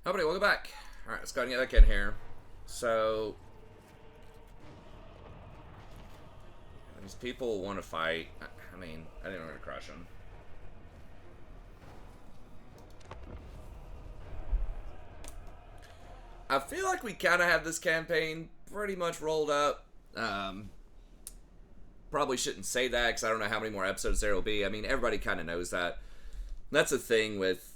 Everybody, welcome back. Alright, let's go ahead and get back in here. So, these people want to fight. I mean, I didn't want to crush them. I feel like we kind of have this campaign pretty much rolled up. Probably shouldn't say that because I don't know how many more episodes there will be. I mean, everybody kind of knows that. That's the thing with,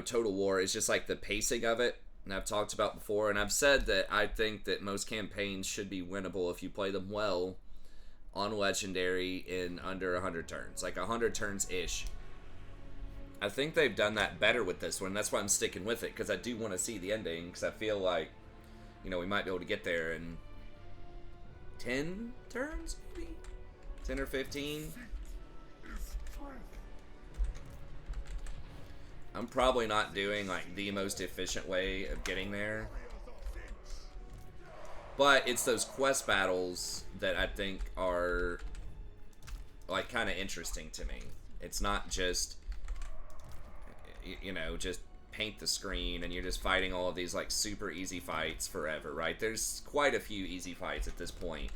Total War. It's just like the pacing of it. And I've talked about before, and I've said that I think that most campaigns should be winnable if you play them well on Legendary in under 100 turns. Like 100 turns-ish. I think they've done that better with this one. That's why I'm sticking with it, because I do want to see the ending, because I feel like, we might be able to get there in 10 turns, maybe? 10 or 15? I'm probably not doing, like, the most efficient way of getting there. But it's those quest battles that I think are, like, kind of interesting to me. It's not just, just paint the screen and you're just fighting all of these, like, super easy fights forever, right? There's quite a few easy fights at this point.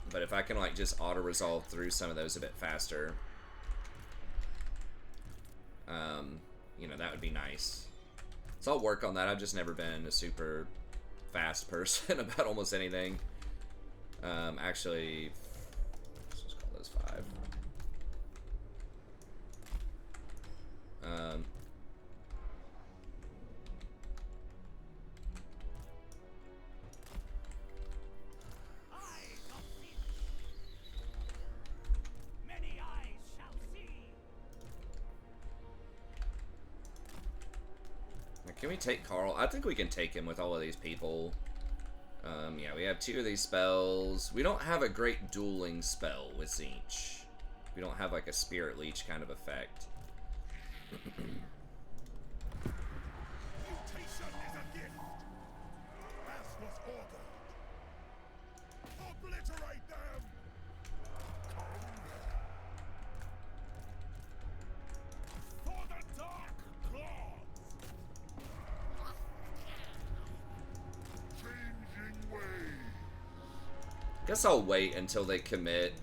But if I can, like, just auto-resolve through some of those a bit faster, that would be nice. So I'll work on that. I've just never been a super fast person about almost anything. Actually, let's just call those 5. Can we take Carl? I think we can take him with all of these people. Yeah, we have 2 of these spells. We don't have a great dueling spell with Tzeentch. We don't have like a Spirit Leech kind of effect. Guess I'll wait until they commit.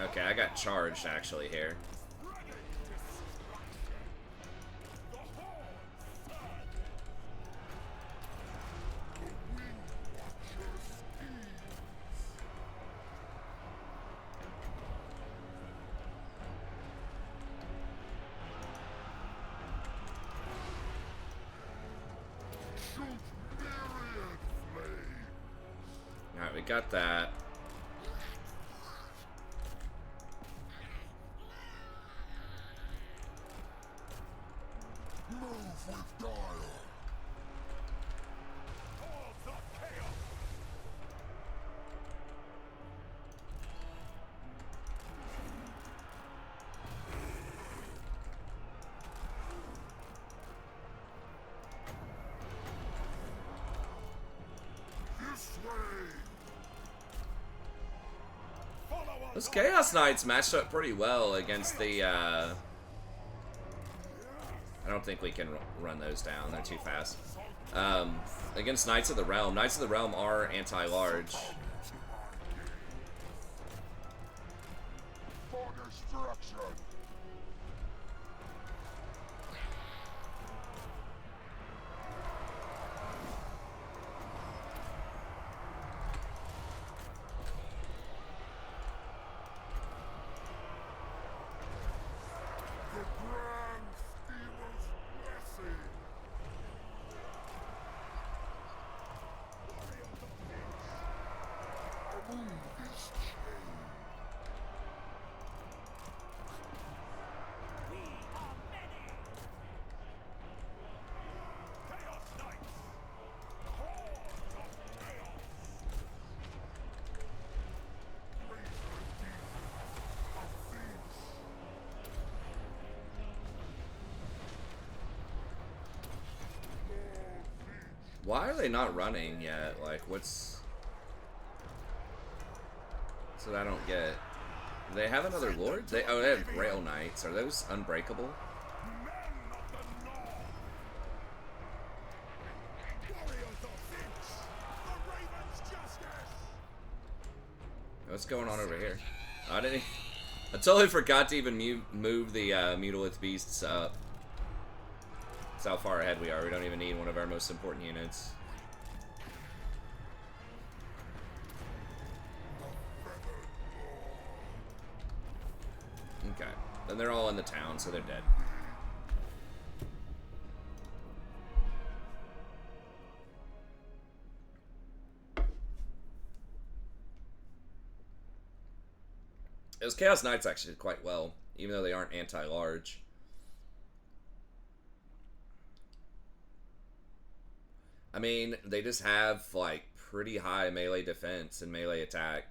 Okay, I got charged actually here. Alright, we got that. Those Chaos Knights matched up pretty well against the, I don't think we can run those down. They're too fast. Against Knights of the Realm. Knights of the Realm are anti-large. Why are they not running yet? Like, what's... That's what I don't get. Do they have another lord? They have Grail Knights. Are those unbreakable? What's going on over here? I didn't... I totally forgot to even move the Mutilith Beasts up. That's how far ahead we are. We don't even need one of our most important units. Okay. Then they're all in the town, so they're dead. Those Chaos Knights actually did quite well, even though they aren't anti-large. I mean, they just have, like, pretty high melee defense and melee attack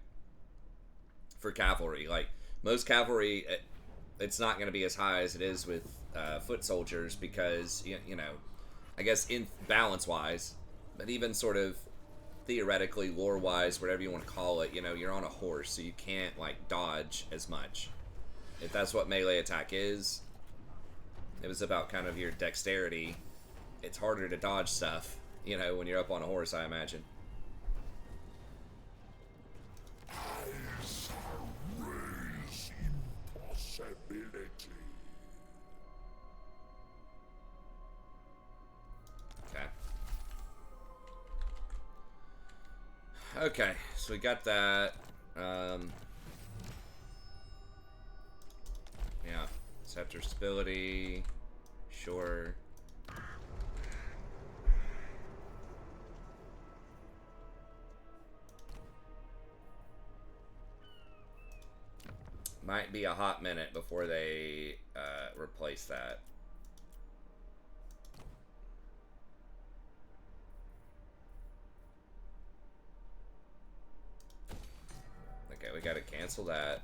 for cavalry. Like, most cavalry, it's not going to be as high as it is with foot soldiers because, you know, I guess in balance-wise, but even sort of theoretically, lore-wise, whatever you want to call it, you know, you're on a horse, so you can't, like, dodge as much. If that's what melee attack is, it was about kind of your dexterity. It's harder to dodge stuff, you know, when you're up on a horse, I imagine. Okay, so we got that. Yeah. Scepter stability. Sure. Might be a hot minute before they replace that. Okay, we gotta cancel that.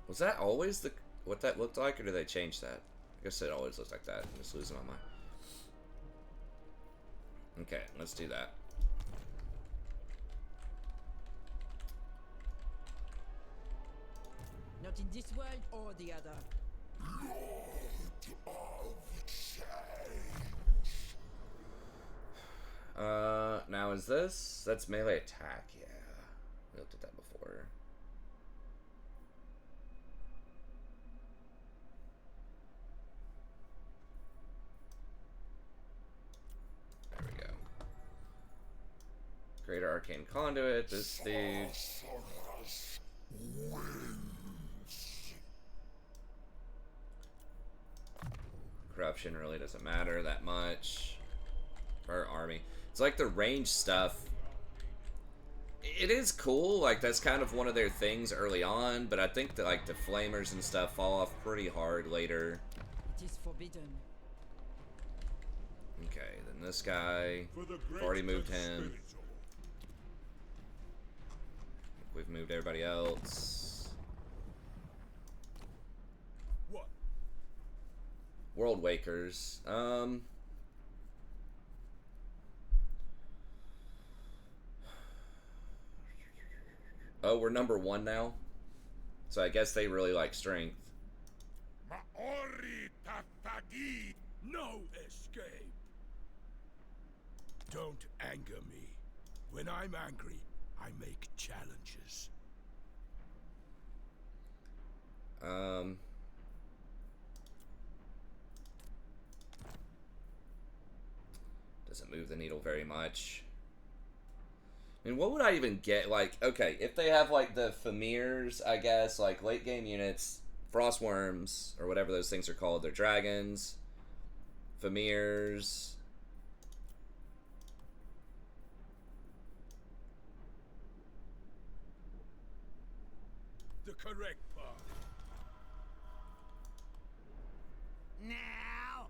Was that always what that looked like, or did they change that? I guess it always looked like that. I'm just losing my mind. Okay, let's do that. Not in this world or the other. Lord of Change. Now is this? That's melee attack, yeah. We looked at that before. There we go. Greater Arcane Conduit, this dude. Corruption really doesn't matter that much. Our army. It's like the range stuff. It is cool, like that's kind of one of their things early on, but I think that like the flamers and stuff fall off pretty hard later. It is forbidden. Okay, then this guy. We've already moved him. We've moved everybody else. What? World Wakers. Oh, we're number 1 now? So I guess they really like strength. Maori Tafagi, no escape. Don't anger me. When I'm angry, I make challenges. doesn't move the needle very much. I mean, what would I even get? Like, okay, if they have, like, the Famirs, I guess, like, late game units, Frostworms, or whatever those things are called, they're dragons, Famirs. The correct path. Now.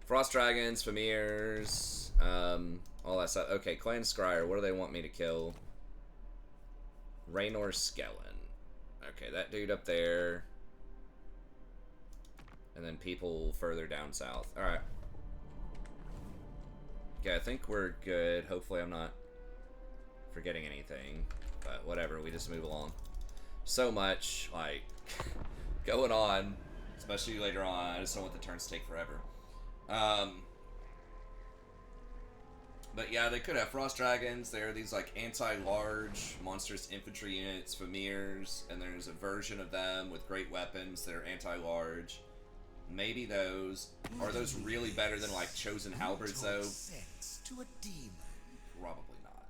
Frost Dragons, Famirs, all that stuff. Okay, Clan Scryer, what do they want me to kill? Raynor Skellen. Okay, that dude up there. And then people further down south. Alright. Okay, I think we're good. Hopefully I'm not forgetting anything. But whatever, we just move along. So much, like, going on. Especially later on. I just don't want the turns to take forever. But yeah, they could have Frost Dragons. There are these, like, anti-large monstrous infantry units, Famirs, and there's a version of them with great weapons that are anti-large. Maybe those. Are those really better than, like, Chosen Halberds, though? Sense to a demon. Probably not.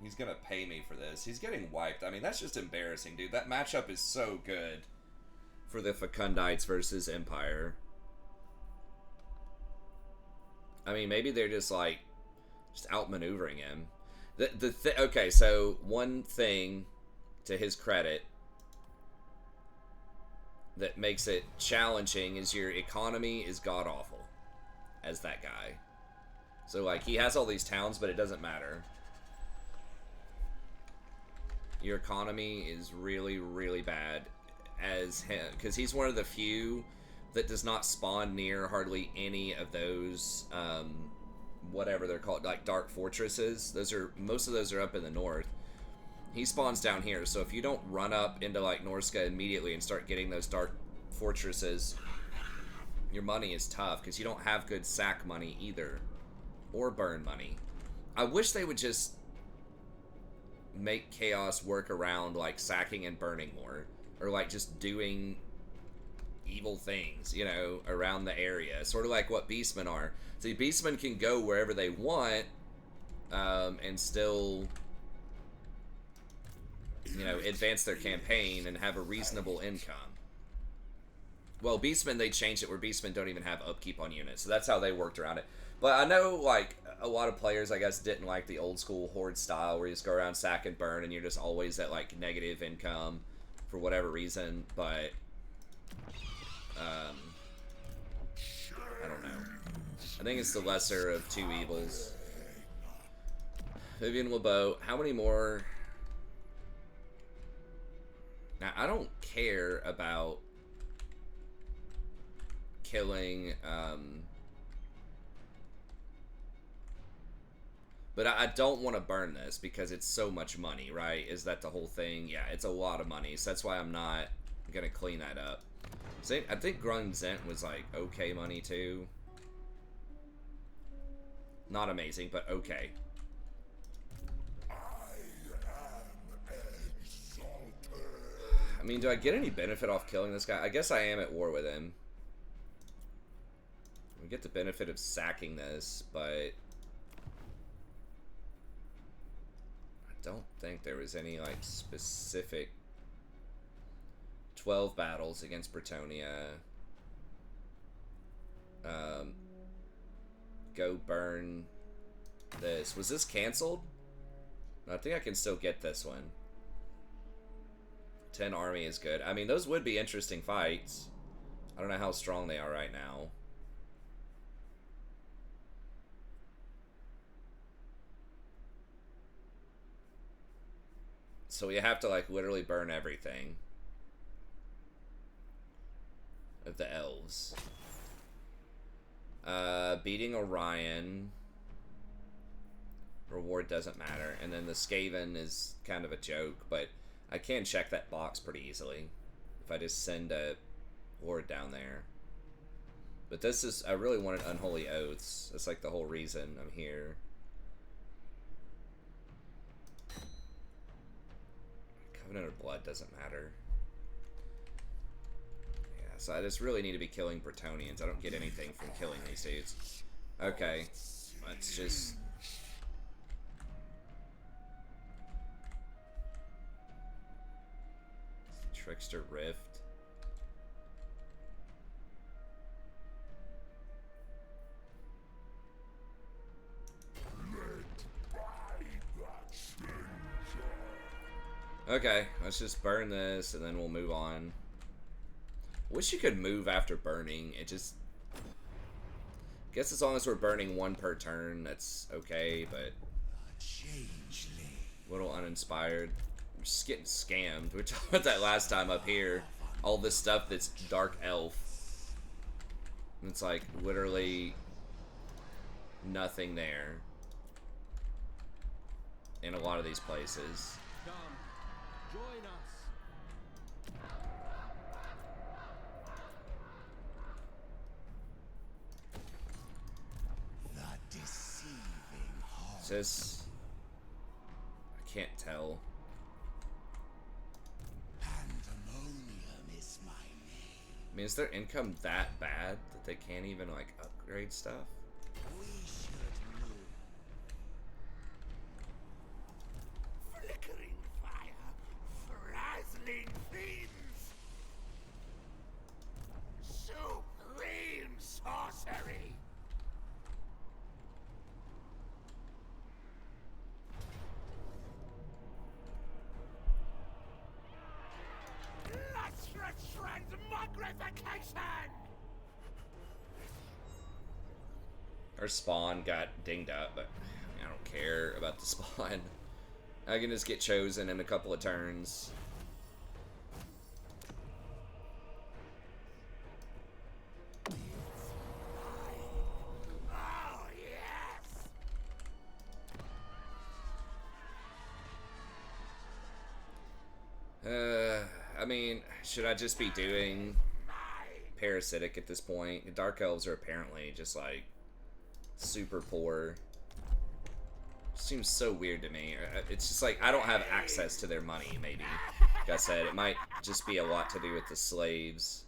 He's gonna pay me for this. He's getting wiped. I mean, that's just embarrassing, dude. That matchup is so good for the Fecundites versus Empire. I mean, maybe they're just, like, just outmaneuvering him. Okay, so one thing, to his credit, that makes it challenging is your economy is god-awful as that guy. So, like, he has all these towns, but it doesn't matter. Your economy is really, really bad as him, because he's one of the few that does not spawn near hardly any of those, whatever they're called, like dark fortresses. Most of those are up in the north. He spawns down here, so if you don't run up into, like, Norska immediately and start getting those dark fortresses, your money is tough, because you don't have good sack money either, or burn money. I wish they would just make chaos work around, like, sacking and burning more, or, like, just doing evil things, you know, around the area. Sort of like what Beastmen are. See, Beastmen can go wherever they want, and still, you know, advance their campaign and have a reasonable income. Well, Beastmen, they changed it where Beastmen don't even have upkeep on units, so that's how they worked around it. But I know, like, a lot of players, I guess, didn't like the old school Horde style where you just go around, sack and burn, and you're just always at, like, negative income for whatever reason, but I don't know. I think it's the lesser of two evils. Vivian LeBeau, how many more? Now, I don't care about killing, but I don't want to burn this because it's so much money, right? Is that the whole thing? Yeah, it's a lot of money, so that's why I'm not gonna clean that up. So I think Grung Zent was, like, okay money, too. Not amazing, but okay. I mean, do I get any benefit off killing this guy? I guess I am at war with him. We get the benefit of sacking this, but I don't think there was any, like, specific 12 battles against Bretonnia. Go burn this. Was this canceled? I think I can still get this one. 10 army is good. I mean, those would be interesting fights. I don't know how strong they are right now. So we have to, like, literally burn everything of the elves. Beating Orion. Reward doesn't matter. And then the Skaven is kind of a joke, but I can check that box pretty easily if I just send a horde down there. But this is, I really wanted Unholy Oaths. That's like the whole reason I'm here. Covenant of Blood doesn't matter. So I just really need to be killing Bretonians. I don't get anything from killing these dudes. Okay, let's just... Trickster Rift. Okay, let's just burn this and then we'll move on. Wish you could move after burning. It just... Guess as long as we're burning one per turn, that's okay, but... Changeling. A little uninspired. I'm just getting scammed. We talked about that last time up here. All this stuff that's Dark Elf. And it's like, literally... nothing there. In a lot of these places. Come, join us. The deceiving heart. Is this... I can't tell. Pandemonium is my name. I mean, is their income that bad that they can't even, like, upgrade stuff? We should move. Flickering fire, frazzling fiends. Supreme sorcery. Lustrous transmogrification. Our spawn got dinged up, but I don't care about the spawn. I can just get chosen in a couple of turns. Oh, yes. I mean, should I just be doing parasitic at this point? The Dark Elves are apparently just like super poor. Seems so weird to me. It's just like I don't have access to their money, maybe. Like I said, it might just be a lot to do with the slaves.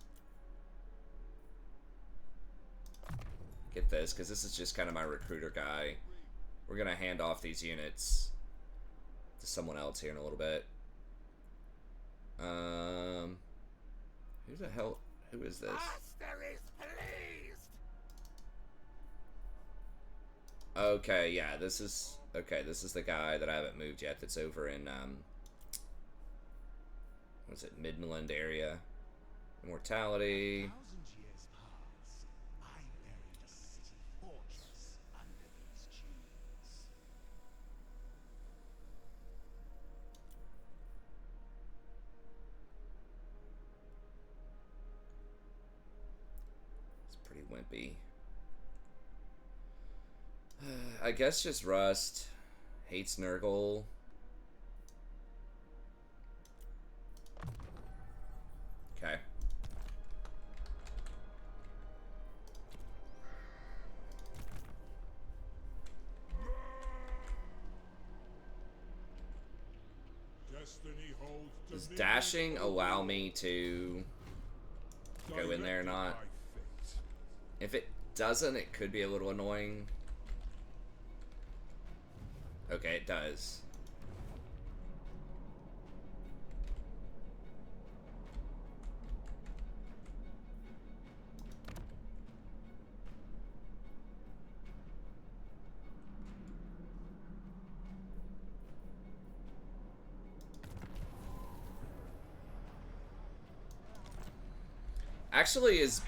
Get this, because this is just kind of my recruiter guy. We're going to hand off these units to someone else here in a little bit. Who the hell? Who is this? Master is pleased. Okay, yeah, this is... Okay, this is the guy that I haven't moved yet that's over in, what is it, Midland area. Immortality. 1,000 years pass. I buried a city fortress under these dunes. It's pretty wimpy. I guess just Rust. Hates Nurgle. Okay. Destiny holds Does dashing allow me to go in there or not? If it doesn't, it could be a little annoying. Okay, it does. Actually, is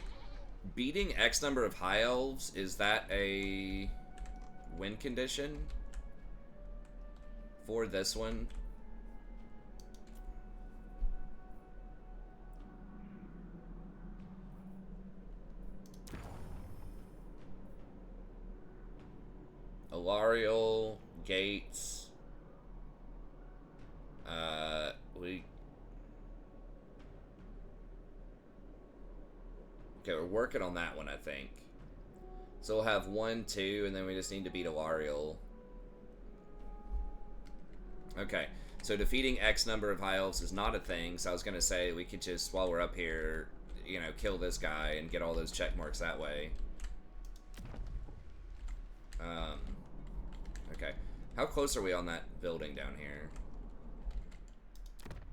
beating X number of high elves, is that a win condition for this one? Alariel, Gates. Okay, we're working on that one, I think. So we'll have 1, 2, and then we just need to beat Alariel. Okay, so defeating X number of high elves is not a thing, so I was going to say we could just, while we're up here, you know, kill this guy and get all those check marks that way. Okay. How close are we on that building down here?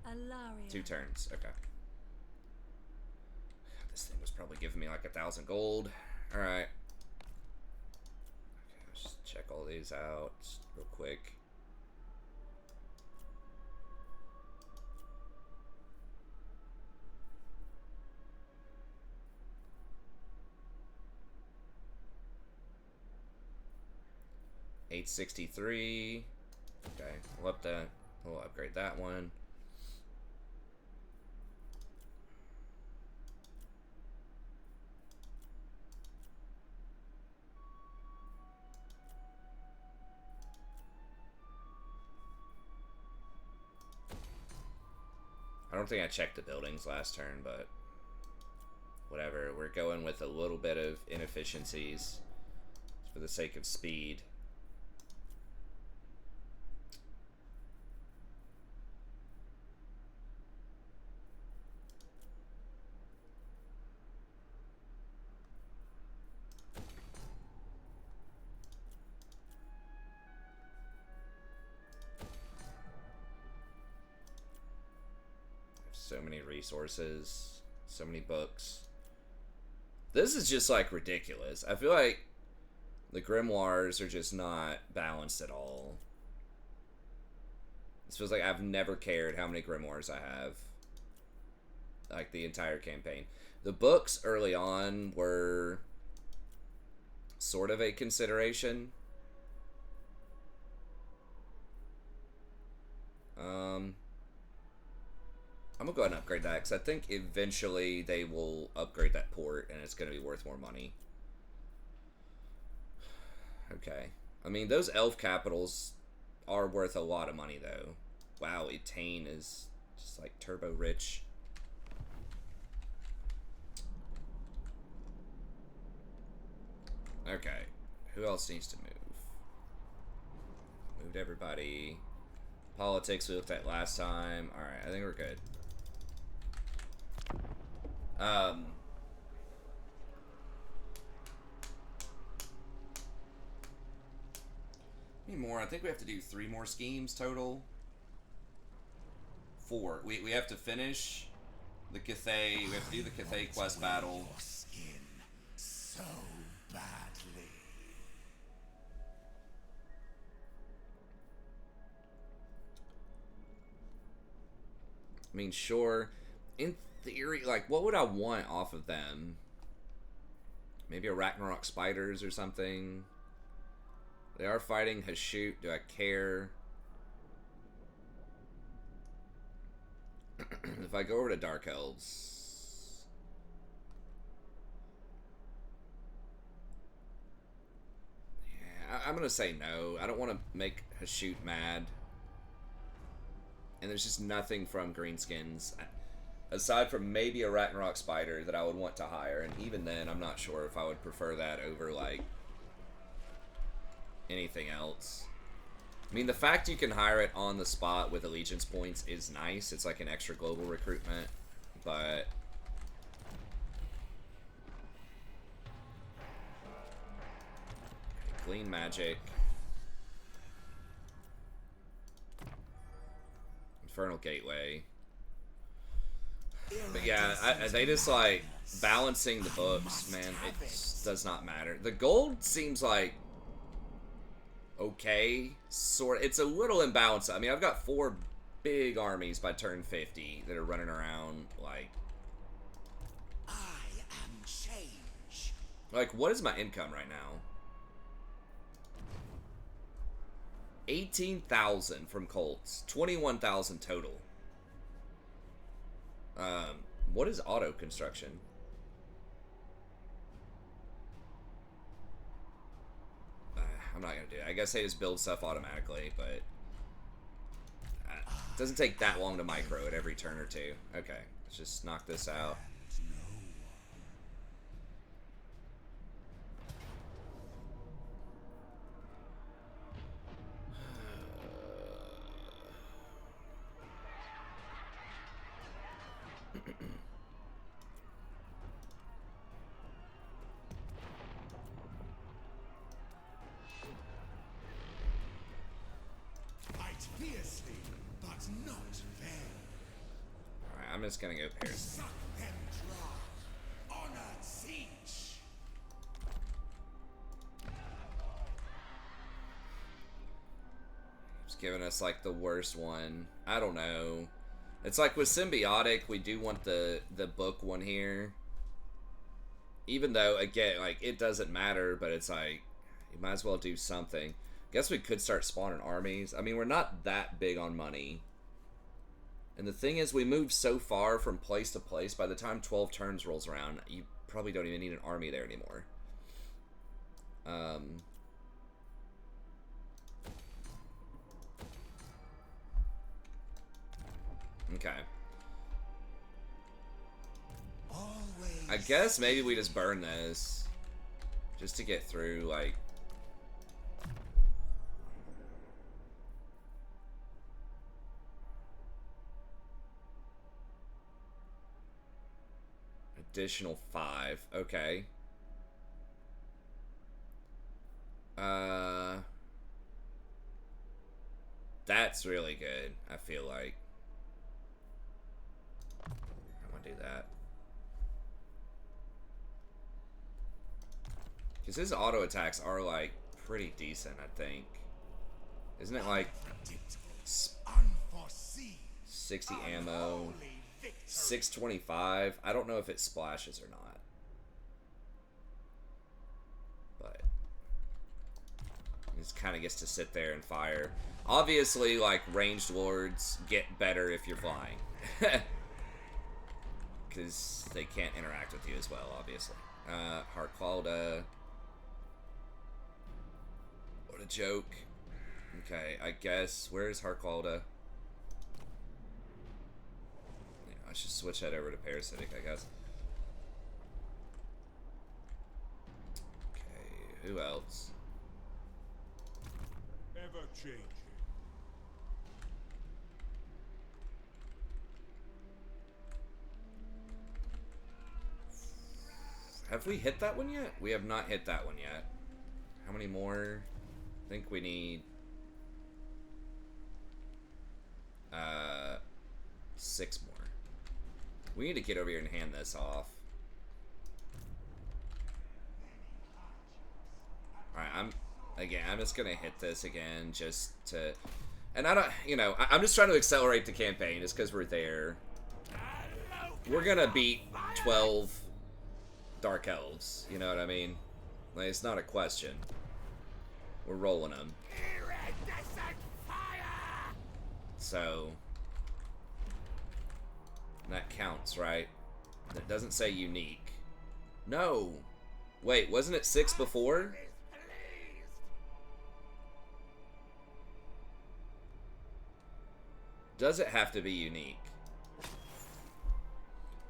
Alaria. 2 turns. Okay. This thing was probably giving me like 1,000 gold. Alright. Okay, let's just check all these out real quick. $863. Okay, we'll upgrade that one. I don't think I checked the buildings last turn, but whatever. We're going with a little bit of inefficiencies for the sake of speed. So many resources, so many books. This is just like ridiculous. I feel like the grimoires are just not balanced at all. This feels like I've never cared how many grimoires I have. Like the entire campaign. The books early on were sort of a consideration. I'm gonna go ahead and upgrade that because I think eventually they will upgrade that port and it's gonna be worth more money. Okay. I mean, those elf capitals are worth a lot of money though. Wow, Etain is just like turbo rich. Okay. Who else needs to move? Moved everybody. Politics we looked at last time. Alright, I think we're good. Any more? I think we have to do 3 more schemes total. 4. We have to finish the Cathay. We have to do the Cathay quest battle. Your skin so badly. I mean, sure. In theory, like, what would I want off of them? Maybe a Ragnarok Spiders or something. They are fighting Hashut. Do I care? If I go over to Dark Elves... Yeah, I'm gonna say no. I don't want to make Hashut mad. And there's just nothing from Greenskins, aside from maybe a Ragnarok Spider, that I would want to hire. And even then, I'm not sure if I would prefer that over, like, anything else. I mean, the fact you can hire it on the spot with allegiance points is nice. It's like an extra global recruitment, but... Glean Magic. Infernal Gateway. But yeah, they just like balancing the books, man. It does not matter. The gold seems like okay, sort. It's a little imbalanced. I mean, I've got 4 big armies by turn 50 that are running around like. I am change. Like, what is my income right now? 18,000 from Colts, 21,000 total. What is auto construction? I'm not gonna do it. I guess they just build stuff automatically, but it doesn't take that long to micro it every turn or 2. Okay, let's just knock this out. just gonna go parasite. Suck them dry. Honor Tzeentch. It's giving us like the worst one. I don't know. It's like with symbiotic, we do want the book one here. Even though again, like it doesn't matter, but it's like you might as well do something. Guess we could start spawning armies. I mean, we're not that big on money. And the thing is, we move so far from place to place, by the time 12 turns rolls around, you probably don't even need an army there anymore. Okay. Always. I guess maybe we just burn this. Just to get through, like... Additional 5. Okay. That's really good, I feel like. I'm gonna do that. Because his auto attacks are, like, pretty decent, I think. Isn't it, like, Unforeseen. 60 ammo, Unholy victory. 625? I don't know if it splashes or not. But he just kind of gets to sit there and fire. Obviously, like, ranged lords get better if you're flying. Because they can't interact with you as well, obviously. Harqualda. What a joke. Okay, I guess. Where's Harqualda? Yeah, I should switch that over to parasitic, I guess. Okay, who else? Ever changing. Have we hit that one yet? We have not hit that one yet. How many more? I think we need 6 more. We need to get over here and hand this off. Alright, I'm just gonna hit this again just to, and I don't, you know, I'm just trying to accelerate the campaign just because we're there. We're gonna beat 12 Dark Elves, you know what I mean? Like, it's not a question. We're rolling them. So, that counts, right? It doesn't say unique. No! Wait, wasn't it 6 before? Does it have to be unique?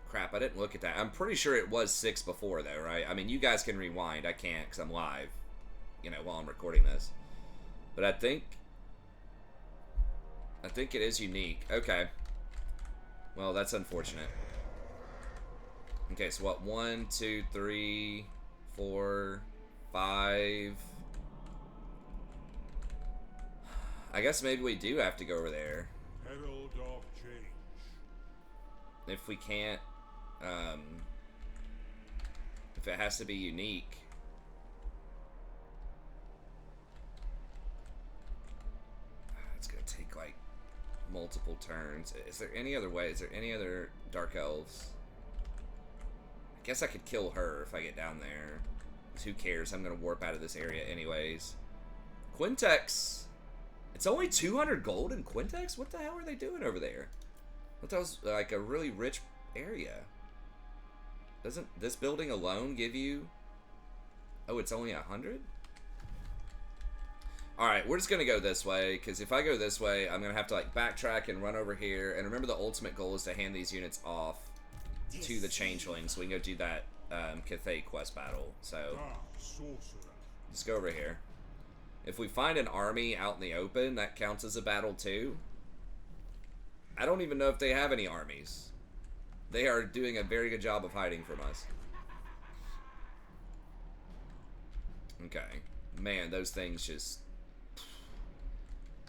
Crap, I didn't look at that. I'm pretty sure it was 6 before, though, right? I mean, you guys can rewind. I can't, because I'm live, you know, while I'm recording this. But I think it is unique. Okay. Well, that's unfortunate. Okay, so what? 1, 2, 3, 4, 5. I guess maybe we do have to go over there. Herald of change. If we can't, if it has to be unique. It's gonna take like multiple turns. Is there any other way? Is there any other Dark Elves? I guess I could kill her if I get down there. Who cares? I'm gonna warp out of this area anyways. Quintex! It's only 200 gold in Quintex? What the hell are they doing over there? I thought that was like a really rich area. Doesn't this building alone give you... Oh, it's only 100? Alright, we're just gonna go this way, because if I go this way, I'm gonna have to like backtrack and run over here. And remember, the ultimate goal is to hand these units off to the Changeling, so we can go do that Cathay quest battle. So, Dark sorcerer. just go over here. If we find an army out in the open, that counts as a battle too. I don't even know if they have any armies. They are doing a very good job of hiding from us. Okay. Man, those things just...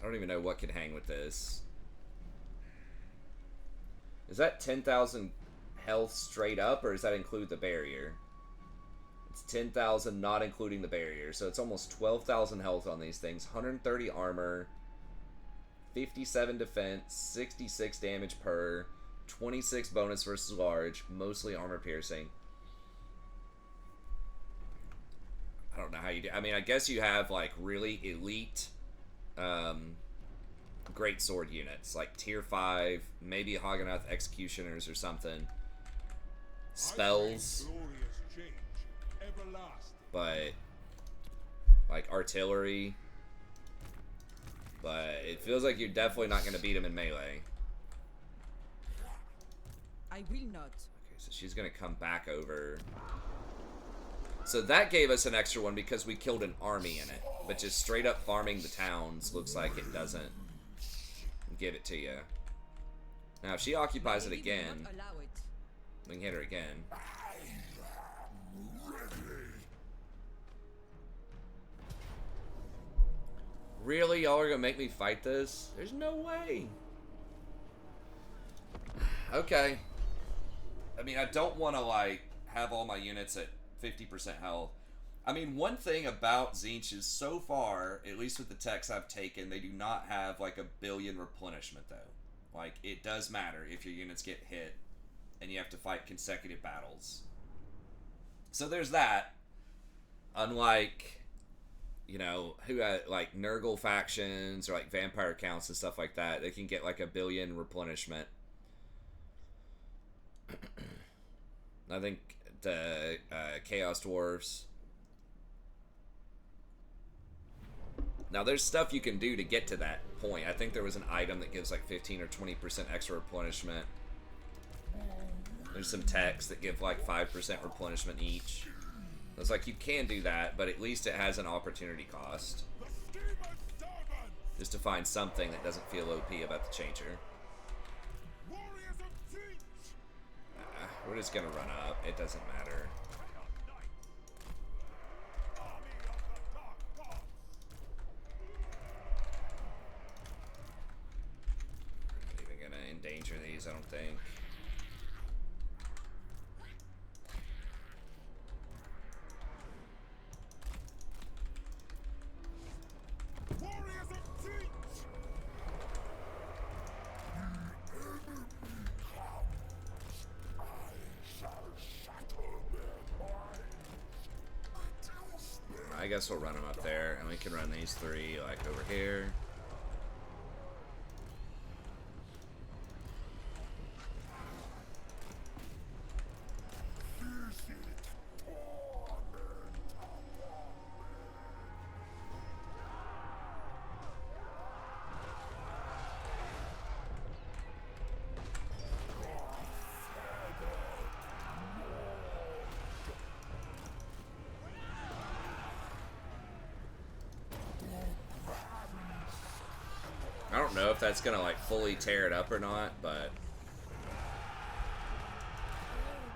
I don't even know what could hang with this. Is that 10,000 health straight up, or does that include the barrier? It's 10,000 not including the barrier, so it's almost 12,000 health on these things. 130 armor, 57 defense, 66 damage per, 26 bonus versus large, mostly armor piercing. I don't know how you do. I mean, I guess you have like really elite great sword units, like tier 5, maybe Hagganath executioners or something. Spells, Glorious change, everlasting. but like artillery. But it feels like you're definitely not going to beat him in melee. I will not. Okay, so she's going to come back over. So that gave us an extra one because we killed an army in it. But just straight up farming the towns looks like it doesn't give it to you. Now, if she occupies it Maybe we again, not allow it. we can hit her again. Really? Y'all are going to make me fight this? There's no way. Okay. I mean, I don't want to, like, have all my units at 50% health. I mean, one thing about Tzeentch is so far, at least with the techs I've taken, they do not have like a billion replenishment though. Like, it does matter if your units get hit and you have to fight consecutive battles. So there's that. Unlike, you know, who like Nurgle factions or like vampire counts and stuff like that, they can get like a billion replenishment. I think the Chaos Dwarves. Now, there's stuff you can do to get to that point. I think there was an item that gives like 15 or 20% extra replenishment. There's some techs that give like 5% replenishment each. It's like you can do that, but at least it has an opportunity cost. Just to find something that doesn't feel OP about the changer. Warriors of Tzeentch! We're just gonna run up. It doesn't matter. Army of the Dark Gods! Not even gonna endanger these, I don't think. Warriors of Tzeentch! I guess we'll run them up there, and we can run these three like over here. I don't know if that's gonna like fully tear it up or not, but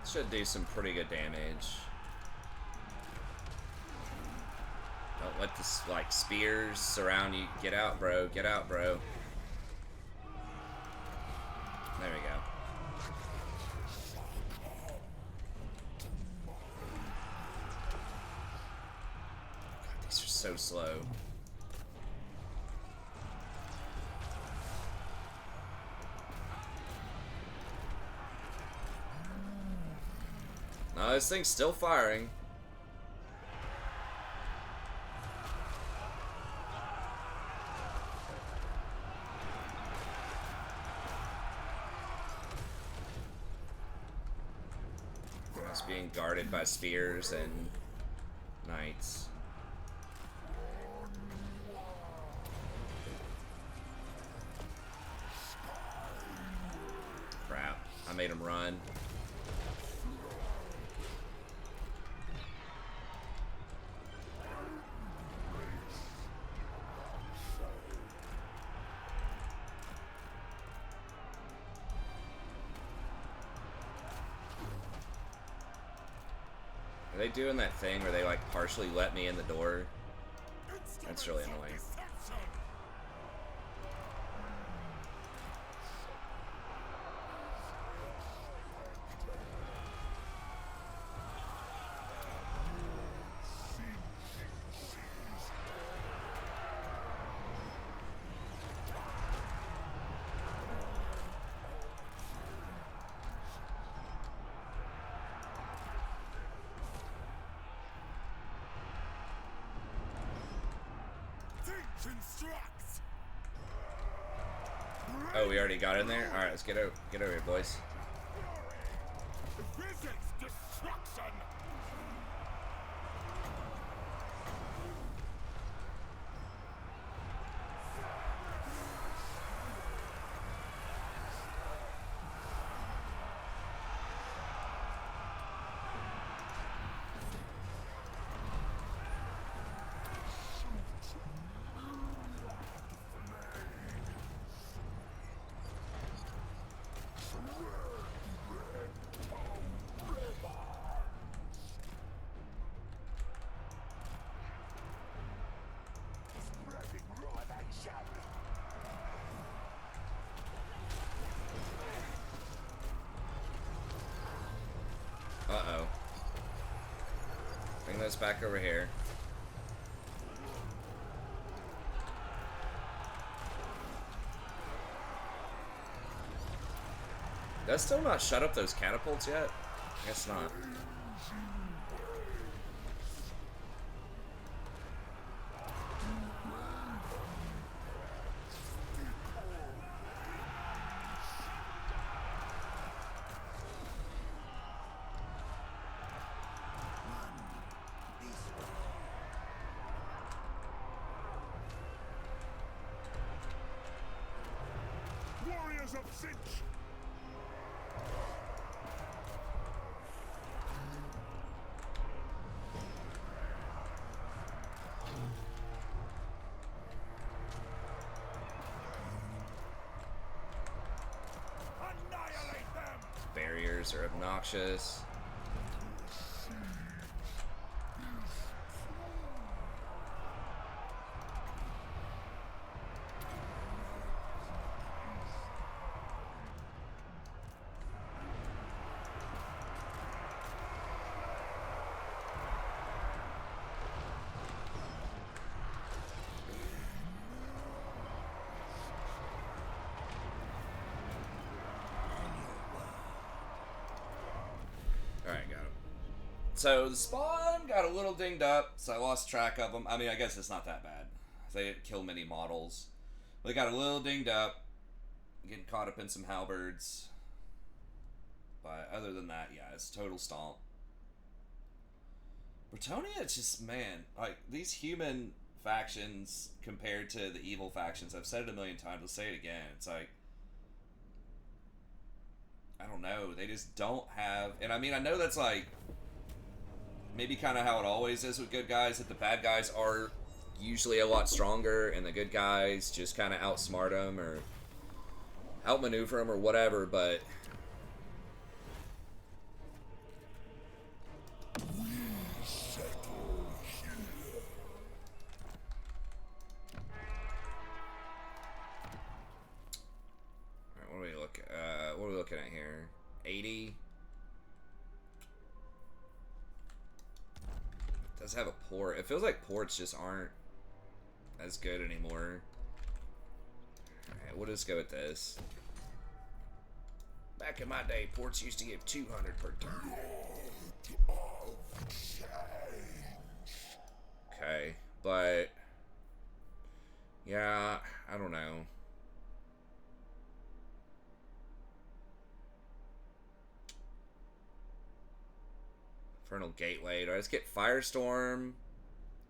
it should do some pretty good damage. Don't let this like spears surround you. Get out, bro. Get out, bro. There we go. God, these are so slow. No, this thing's still firing. It's being guarded by spears and knights. Crap, I made him run. Are they doing that thing where they like partially let me in the door? That's really annoying. construct. Oh, we already got in there? Alright, let's get over here, boys. Physics destruction. Uh-oh. Bring those back over here. Does still not shut up those catapults yet? I guess not. Warriors of Tzeentch. Annihilate them. Barriers are obnoxious. Alright, got him. So the spawn got a little dinged up, so I lost track of them. I mean, I guess it's not that bad. They didn't kill many models. They got a little dinged up, getting caught up in some halberds. But other than that, yeah, it's total stomp. Bretonia, it's just, man, like, these human factions compared to the evil factions, I've said it a million times, I'll say it again, it's like, I don't know, they just don't have, and I mean, I know that's like, maybe kind of how it always is with good guys, that the bad guys are usually a lot stronger, and the good guys just kind of outsmart them, or outmaneuver them, or whatever, but what are we looking at here? 80. Does have a port. It feels like ports just aren't as good anymore. Alright, we'll just go with this. Back in my day, ports used to give 200 per turn. Okay, but yeah, I don't know. Infernal Gateway. Do I just get Firestorm,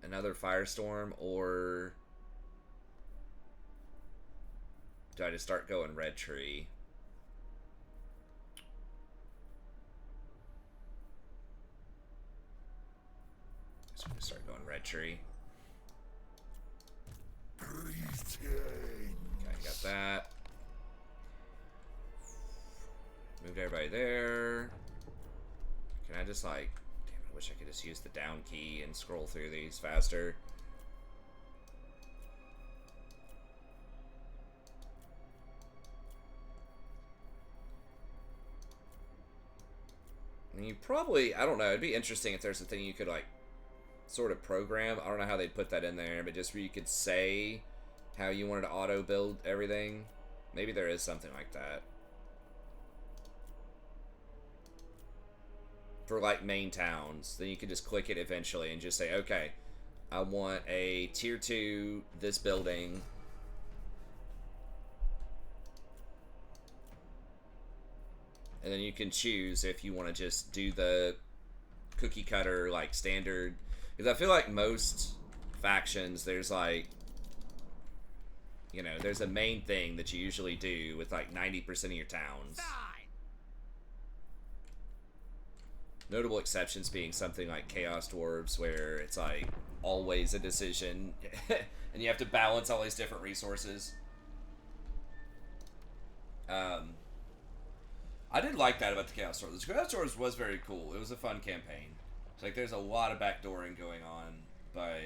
another Firestorm, or do I just start going Red Tree? Just gonna start going Red Tree. Okay, got that. Moved everybody there. Can I just like... Damn, I wish I could just use the down key and scroll through these faster. I mean, you probably... I don't know. It'd be interesting if there's a thing you could like sort of program. I don't know how they'd put that in there, but just where you could say how you wanted to auto build everything. Maybe there is something like that. For like main towns, then you could just click it eventually and just say, okay, I want a tier 2 this building. And then you can choose if you want to just do the cookie cutter, like, standard. Because I feel like most factions, there's, like, you know, there's a main thing that you usually do with, like, 90% of your towns. Notable exceptions being something like Chaos Dwarves, where it's, like, always a decision. And you have to balance all these different resources. I did like that about the Chaos Dwarves. The Chaos Dwarves was very cool. It was a fun campaign. It's like there's a lot of backdooring going on, but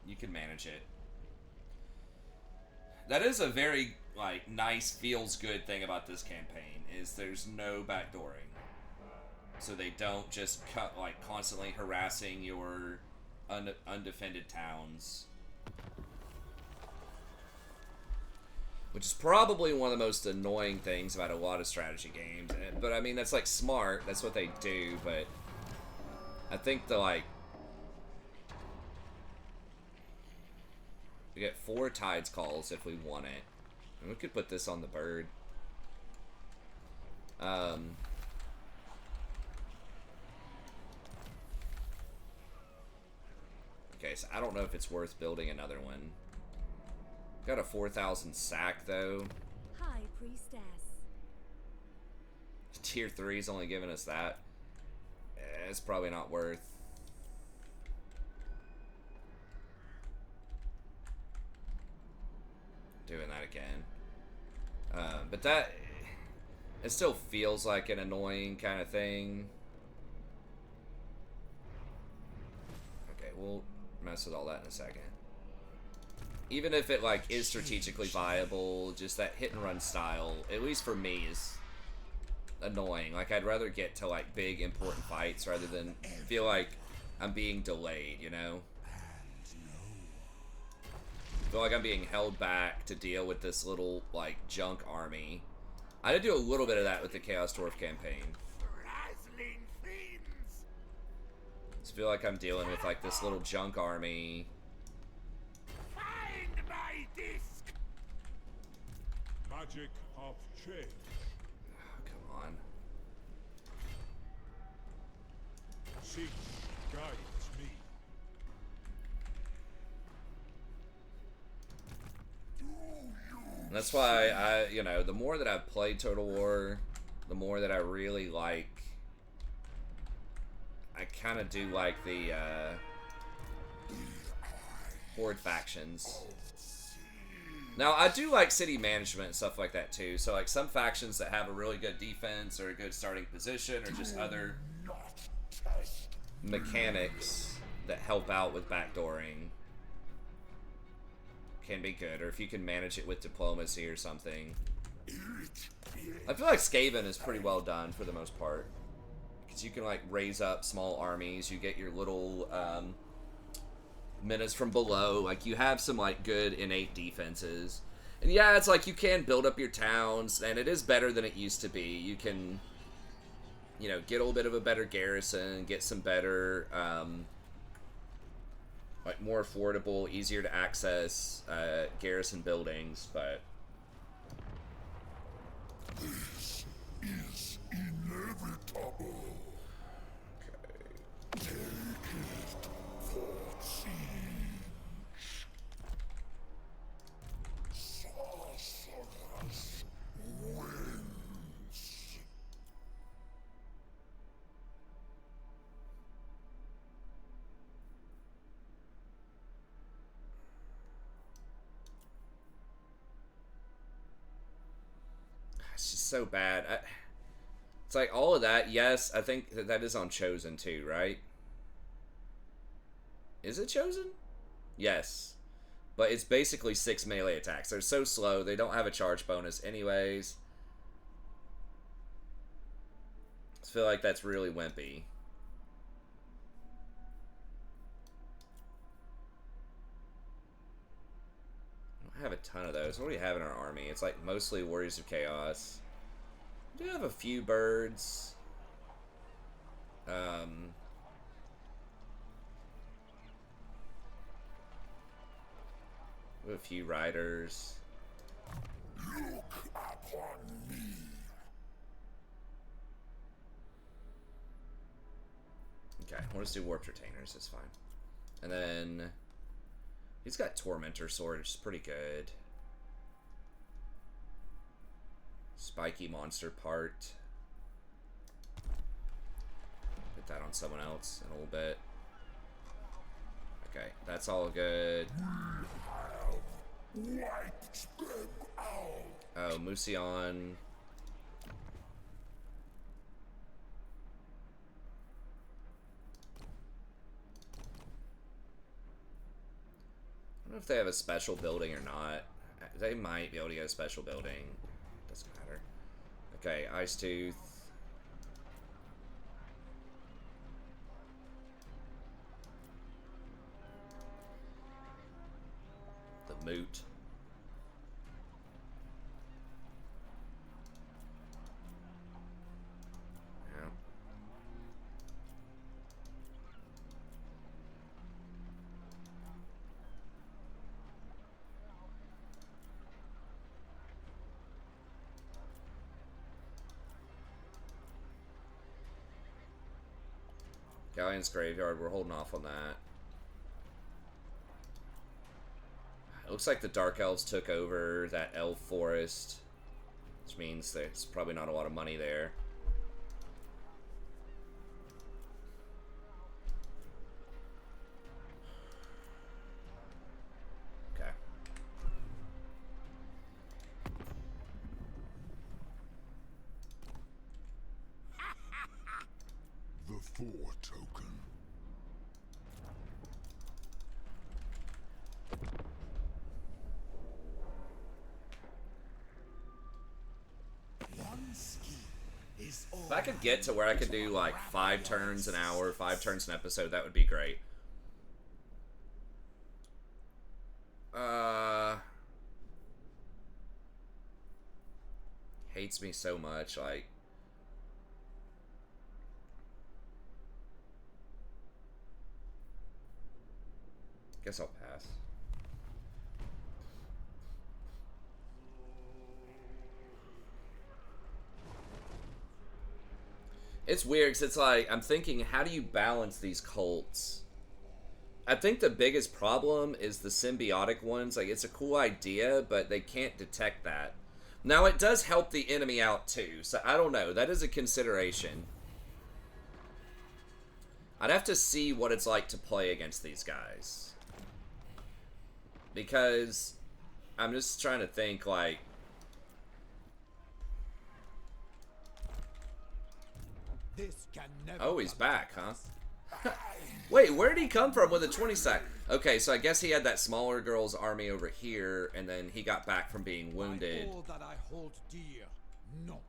you can manage it. That is a very, like, nice, feels good thing about this campaign, is there's no backdooring. So they don't just cut, like, constantly harassing your undefended towns. Which is probably one of the most annoying things about a lot of strategy games. But, I mean, that's, like, smart. That's what they do, but I think the, like... We get 4 Tides Calls if we want it. And we could put this on the bird. Okay, so I don't know if it's worth building another one. Got a 4,000 sack, though. High Priestess. Tier 3 is only giving us that. It's probably not worth. Doing that again. But that... It still feels like an annoying kind of thing. Okay, we'll mess with all that in a second. Even if it, like, is strategically viable, just that hit and run style, at least for me, is annoying. Like, I'd rather get to, like, big, important fights rather than feel like I'm being delayed, you know? I feel like I'm being held back to deal with this little, like, junk army. I did do a little bit of that with the Chaos Dwarf campaign. I just feel like I'm dealing with, like, this little junk army. Magic of change. Oh, come on. Tzeentch guides me. And that's why I, you know, the more that I've played Total War, the more that I really like. I kind of do like the Horde factions. Now, I do like city management and stuff like that too. So, like, some factions that have a really good defense or a good starting position or just other mechanics that help out with backdooring can be good. Or if you can manage it with diplomacy or something. I feel like Skaven is pretty well done for the most part. Because you can, like, raise up small armies. You get your little menace from below. Like, you have some, like, good innate defenses. And yeah, it's like you can build up your towns, and it is better than it used to be. You can, you know, get a little bit of a better garrison, get some better, like, more affordable, easier to access garrison buildings, but... This is inevitable. Take it for Tzeentch. Sorceress wins. It's just so bad. It's like all of that. Yes, I think that is on Chosen too, right? Is it Chosen? Yes. But it's basically 6 melee attacks. They're so slow. They don't have a charge bonus anyways. I feel like that's really wimpy. I have a ton of those. What do we have in our army? It's like mostly Warriors of Chaos. We do have a few birds. We have a few riders. Look upon me. Okay, we'll just do warped retainers, it's fine. And then he's got Tormentor Sword, which is pretty good. Spiky monster part. Put that on someone else in a little bit. Okay, that's all good. Oh, Musion. I don't know if they have a special building or not. They might be able to get a special building. Doesn't matter. Okay, Ice Tooth. The Moot. Yeah. Galleon's Graveyard, we're holding off on that. It looks like the Dark Elves took over that Elf Forest, which means there's probably not a lot of money there. Okay. The 4 token. One scheme is all. If I could get to where I could do like 5 turns an hour, 5 turns an episode, that would be great. Hates me so much, like. Guess I'll pass. It's weird because it's like, I'm thinking, how do you balance these cults? I think the biggest problem is the symbiotic ones. Like, it's a cool idea, but they can't detect that. Now, it does help the enemy out too, so I don't know. That is a consideration. I'd have to see what it's like to play against these guys. Because I'm just trying to think, like... This can never Oh, he's back, huh? Wait, where did he come from with a 20 stack? Okay, so I guess he had that smaller girl's army over here, and then he got back from being wounded. All that I hold dear. No.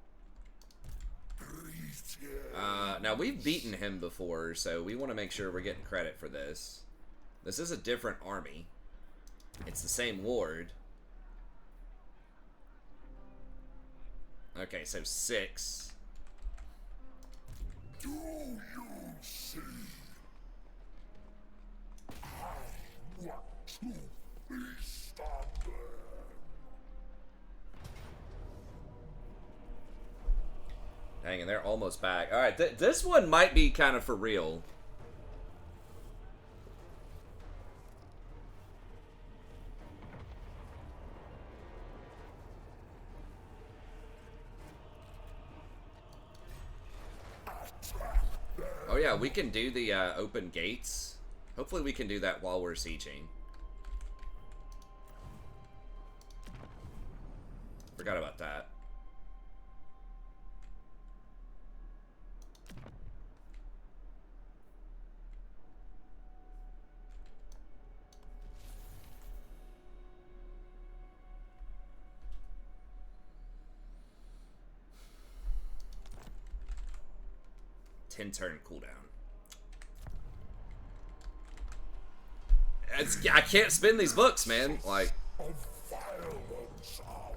Now, we've beaten him before, so we want to make sure we're getting credit for this. This is a different army. It's the same lord. Okay, so 6. Do you see? I want to feast on them. Dang, and they're almost back. Alright, this one might be kind of for real. Oh yeah, we can do the open gates. Hopefully we can do that while we're sieging. Forgot about that. Turn cooldown. I can't spin these books, man. Like,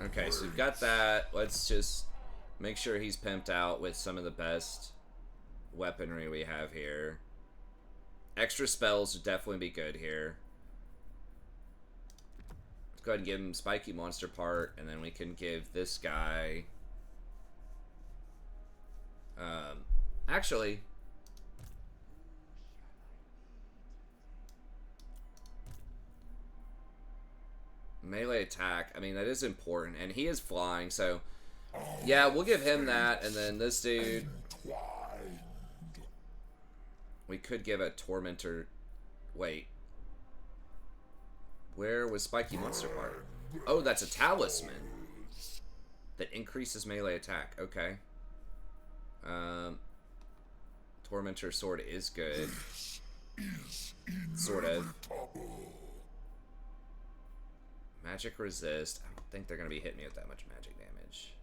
okay, so we've got that. Let's just make sure he's pimped out with some of the best weaponry we have here. Extra spells would definitely be good here. Go ahead and give him spiky monster part, and then we can give this guy. Actually, melee attack. I mean, that is important, and he is flying, so yeah, we'll give him that, and then this dude. We could give a tormentor. Wait. Where was spiky monster part? Oh, that's a talisman that increases melee attack. Okay. Tormentor sword is good. Sort of. Magic resist. I don't think they're gonna be hitting me with that much magic damage.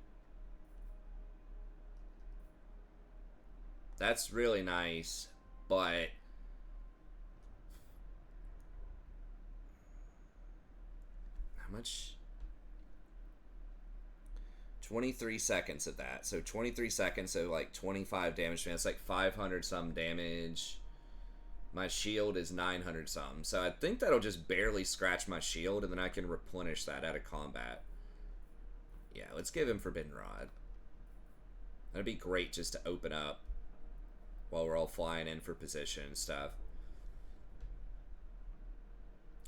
That's really nice, but how much? 23 seconds of that. So 23 seconds of like 25 damage. That's like 500 some damage. My shield is 900 some. So I think that'll just barely scratch my shield, and then I can replenish that out of combat. Yeah, let's give him Forbidden Rod. That'd be great just to open up while we're all flying in for position and stuff.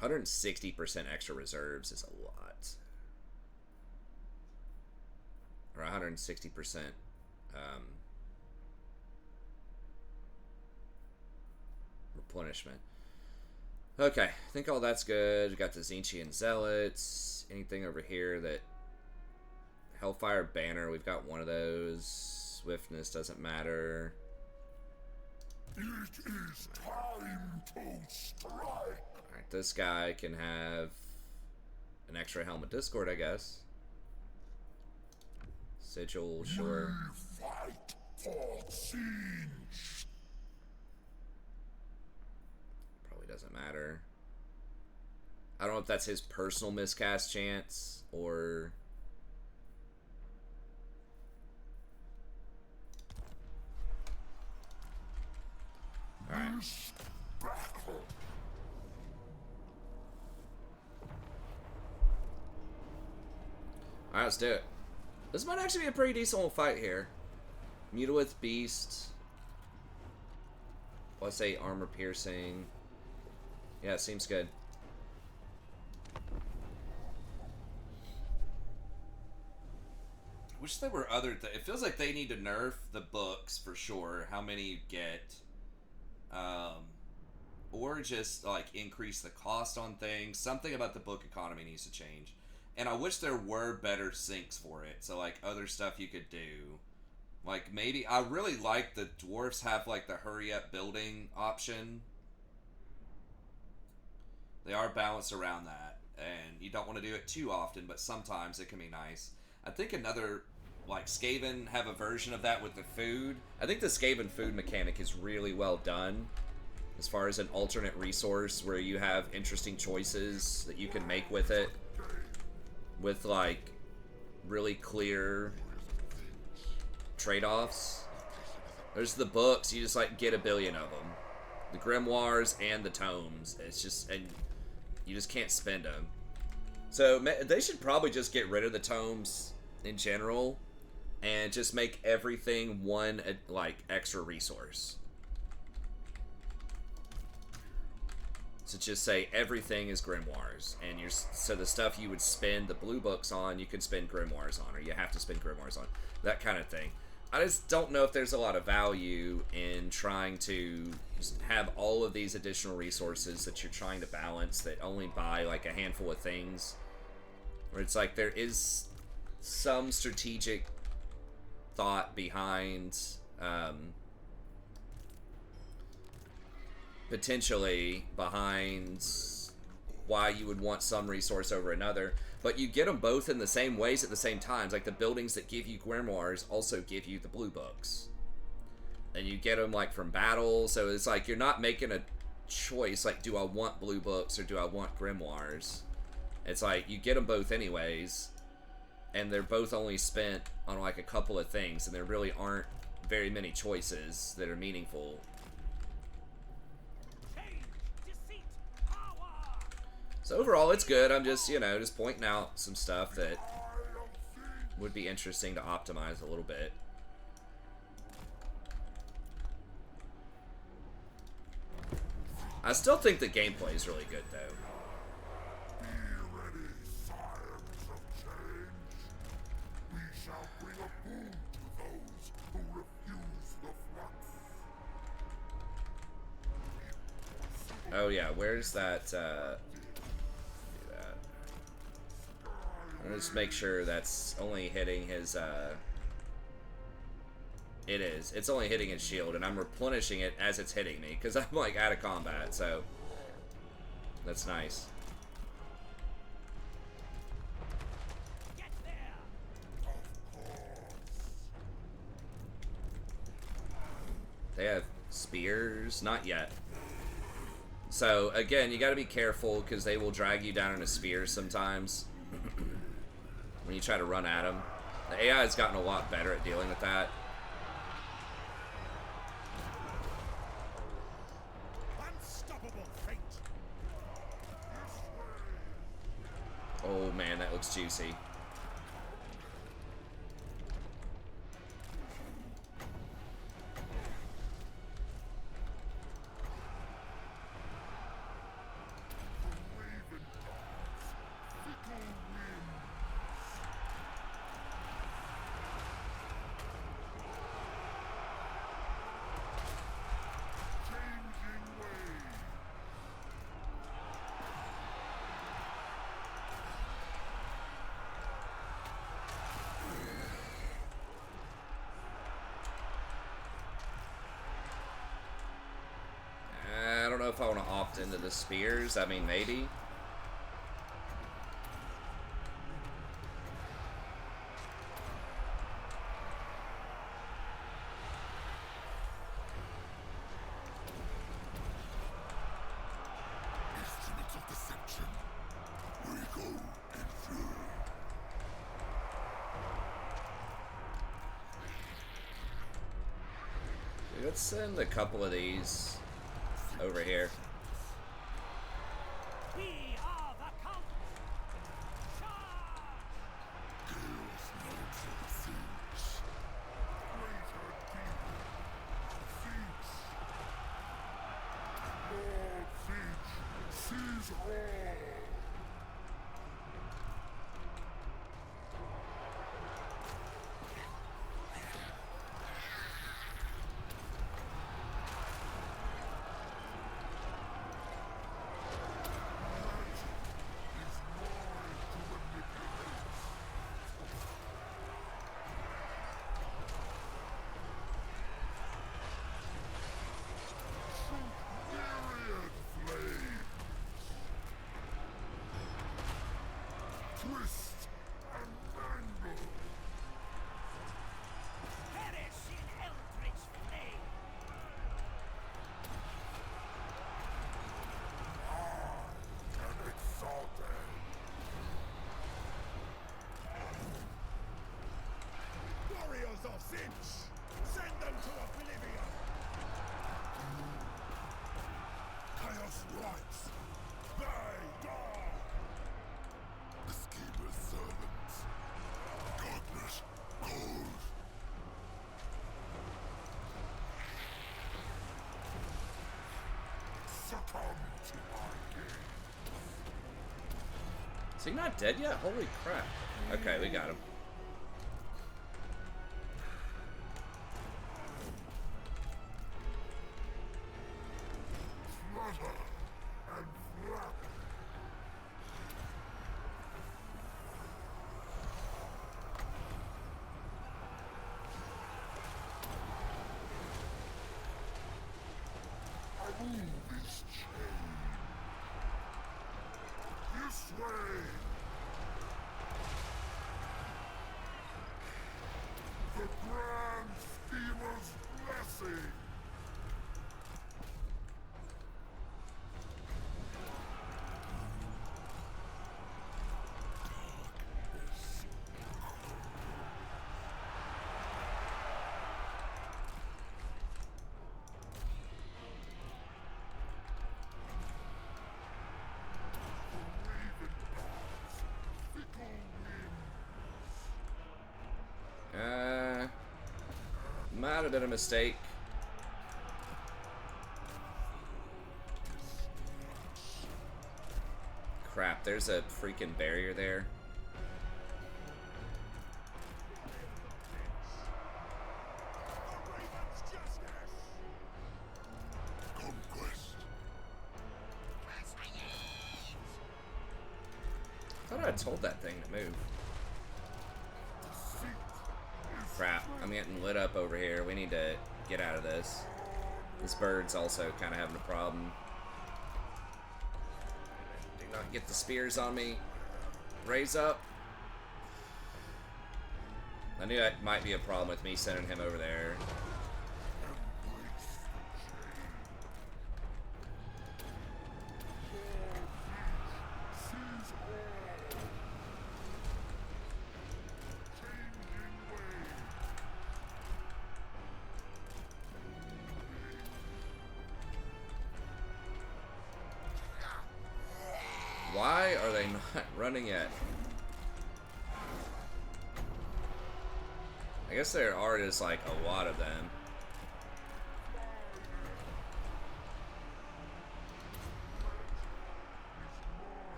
160% extra reserves is a lot. Or 160% replenishment. Okay, I think all that's good. We got the Tzeentch and Zealots. Anything over here that... Hellfire Banner, we've got one of those. Swiftness doesn't matter. It is time to strike. Alright, this guy can have an extra Helm of Discord, I guess. Sigil, sure. We fight for Tzeentch. Probably doesn't matter. I don't know if that's his personal miscast chance or... Alright. Alright, let's do it. This might actually be a pretty decent little fight here. Mutilith Beast. Let's say armor piercing. Yeah, seems good. Wish there were other things. It feels like they need to nerf the books for sure. How many you get. Or just like increase the cost on things. Something about the book economy needs to change. And I wish there were better syncs for it. So like other stuff you could do. Like maybe, I really like the dwarves have like the hurry up building option. They are balanced around that. And you don't want to do it too often, but sometimes it can be nice. I think another, like Skaven have a version of that with the food. I think the Skaven food mechanic is really well done. As far as an alternate resource where you have interesting choices that you can make with it. With like really clear trade-offs. There's the books, you just like get a billion of them. The grimoires and the tomes. It's just, and you just can't spend them. So they should probably just get rid of the tomes in general and just make everything one like extra resource. So just say everything is grimoires, and so the stuff you would spend the blue books on, you can spend grimoires on, or you have to spend grimoires on, that kind of thing. I just don't know if there's a lot of value in trying to have all of these additional resources that you're trying to balance that only buy like a handful of things. Where it's like there is some strategic thought behind potentially behind why you would want some resource over another, but you get them both in the same ways at the same times. Like the buildings that give you grimoires also give you the blue books, and you get them like from battle. So it's like you're not making a choice like, do I want blue books or do I want grimoires? It's like you get them both anyways, and they're both only spent on like a couple of things, and there really aren't very many choices that are meaningful. So overall, it's good. I'm just, you know, just pointing out some stuff that would be interesting to optimize a little bit. I still think the gameplay is really good, though. Be ready, scions of change. We shall bring a boon to those who refuse the flux. Oh yeah, where's that? Do that. Let's make sure that's only hitting his. It is. It's only hitting his shield, and I'm replenishing it as it's hitting me because I'm like out of combat. So that's nice. Get there. Of course. They have spears, not yet. So again, you got to be careful because they will drag you down in a spear sometimes when you try to run at them. The AI has gotten a lot better at dealing with that. Unstoppable fate. Oh man, that looks juicy. I don't know if I want to opt into the spears. I mean, maybe. Instruments of deception. We go in fury. Let's send a couple of these over here. We are the Count. Chaos knights of Tzeentch. Greater demon. Tzeentch. Lord Tzeentch, seize all. Twist and mangle. Perish in eldritch flame. And exalted. Warriors of Tzeentch, send them to oblivion. Chaos rights. They die. The schemer's servants. Darkness calls. Succumb to my game. Is he not dead yet? Holy crap. Okay, we got him. Flutter and flap. I move this chain. This way. Might have been a mistake. Crap, there's a freaking barrier there. I thought I told that thing to move. Crap, I'm getting lit up over here. We need to get out of this. This bird's also kind of having a problem. Do not get the spears on me. Raise up. I knew that might be a problem with me sending him over there. Why are they not running yet? I guess there are just like a lot of them.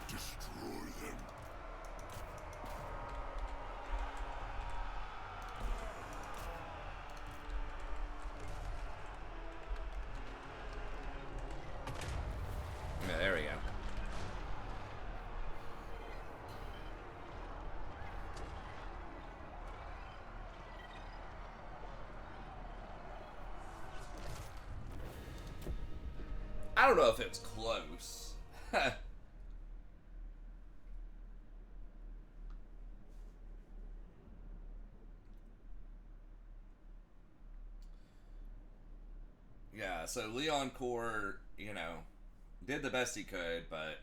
Destroy them. Yeah, there we go. I don't know if it's close. Yeah, so Leon Core, you know, did the best he could, but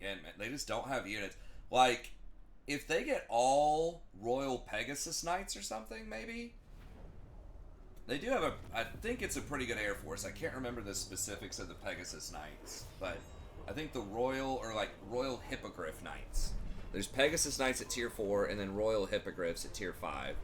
again, man, they just don't have units. Like, if they get all Royal Pegasus Knights or something, maybe. They do have I think it's a pretty good Air Force. I can't remember the specifics of the Pegasus Knights, but I think the Royal Hippogriff Knights. There's Pegasus Knights at tier 4, and then Royal Hippogriffs at tier 5.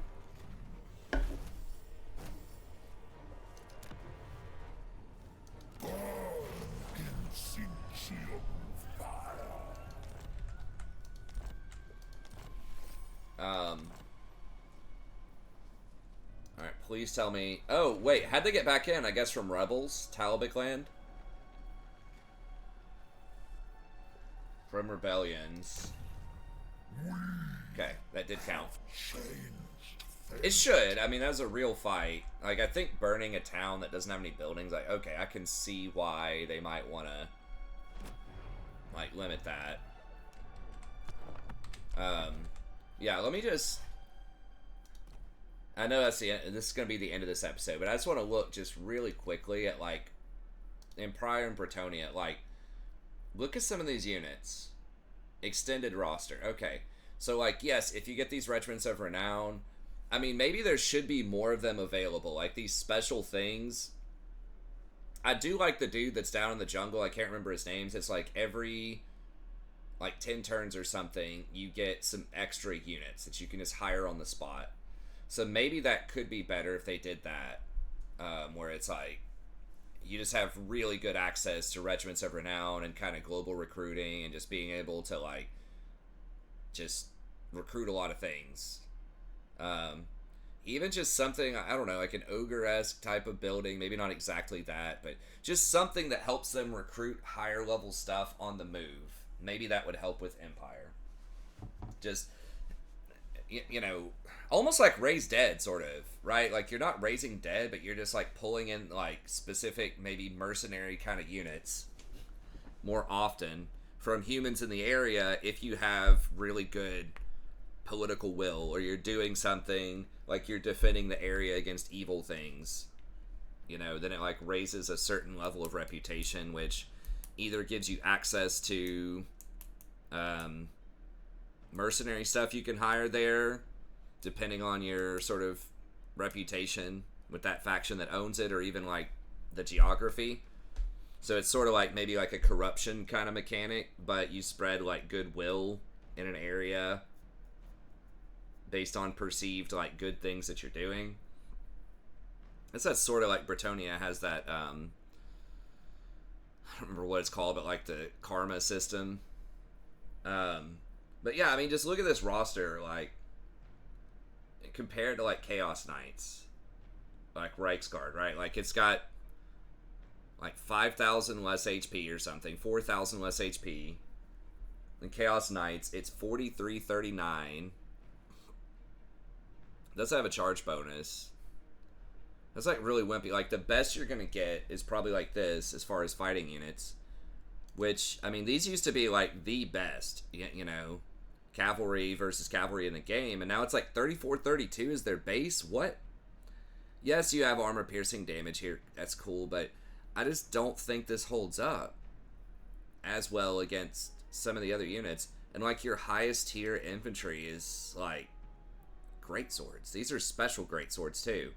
Alright, please tell me. Oh, wait, how'd they get back in? I guess from Rebels? Talabik land? From Rebellions. Okay, that did count. It should. I mean, that was a real fight. Like, I think burning a town that doesn't have any buildings, like, okay, I can see why they might want to, like, limit that. Yeah, let me just... I know that's the end, this is going to be the end of this episode, but I just want to look just really quickly at, like, Empire and Bretonnia, like, look at some of these units. Extended roster. Okay. So, like, yes, if you get these Regiments of Renown, I mean, maybe there should be more of them available. Like, these special things. I do like the dude that's down in the jungle. I can't remember his names. It's like every, like, 10 turns or something, you get some extra units that you can just hire on the spot. So maybe that could be better if they did that. Where it's like, you just have really good access to Regiments of Renown and kind of global recruiting and just being able to, like, just recruit a lot of things. Even just something, I don't know, like an ogre-esque type of building, maybe not exactly that, but just something that helps them recruit higher level stuff on the move. Maybe that would help with Empire. Just, you know, almost like Raise Dead, sort of, right? Like, you're not raising dead, but you're just, like, pulling in, like, specific, maybe mercenary kind of units more often from humans in the area if you have really good political will, or you're doing something, like you're defending the area against evil things. You know, then it, like, raises a certain level of reputation, which either gives you access to mercenary stuff you can hire there, depending on your sort of reputation with that faction that owns it, or even, like, the geography. So it's sort of like maybe like a corruption kind of mechanic, but you spread, like, goodwill in an area. based on perceived like good things that you're doing. That's sort of like Bretonia has that I don't remember what it's called, but like the karma system. But yeah, I mean, just look at this roster, like compared to like Chaos Knights, like Reiksguard, right? Like it's got like 5,000 less HP or something, 4,000 less HP. In Chaos Knights, it's 4339. Does have a charge bonus. That's like really wimpy. Like the best you're gonna get is probably like this as far as fighting units. Which, I mean, these used to be like the best, you know, cavalry versus cavalry in the game, and now it's like 3432 is their base. What? Yes, you have armor piercing damage here. That's cool, but I just don't think this holds up as well against some of the other units. And like your highest tier infantry is like great swords. These are special great swords too.